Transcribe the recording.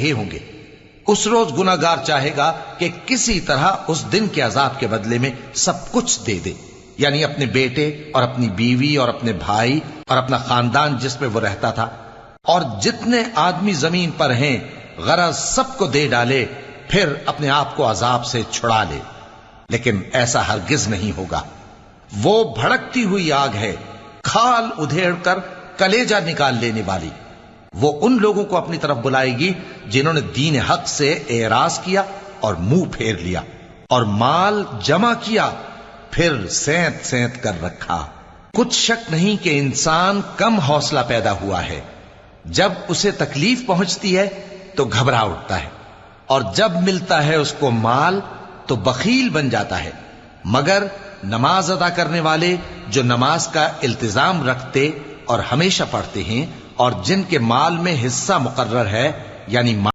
ہی ہوں گے۔ اس روز گناہگار چاہے گا کہ کسی طرح اس دن کے عذاب کے بدلے میں سب کچھ دے دے، یعنی اپنے بیٹے اور اپنی بیوی اور اپنے بھائی اور اپنا خاندان جس میں وہ رہتا تھا، اور جتنے آدمی زمین پر ہیں غرض سب کو دے ڈالے، پھر اپنے آپ کو عذاب سے چھڑا لے۔ لیکن ایسا ہرگز نہیں ہوگا۔ وہ بھڑکتی ہوئی آگ ہے، کھال ادھیڑ کر کلیجہ نکال لینے والی۔ وہ ان لوگوں کو اپنی طرف بلائے گی جنہوں نے دین حق سے اعراض کیا اور منہ پھیر لیا اور مال جمع کیا پھر سینت سینت کر رکھا۔ کچھ شک نہیں کہ انسان کم حوصلہ پیدا ہوا ہے۔ جب اسے تکلیف پہنچتی ہے تو گھبرا اٹھتا ہے، اور جب ملتا ہے اس کو مال تو بخیل بن جاتا ہے۔ مگر نماز ادا کرنے والے جو نماز کا التزام رکھتے اور ہمیشہ پڑھتے ہیں، اور جن کے مال میں حصہ مقرر ہے، یعنی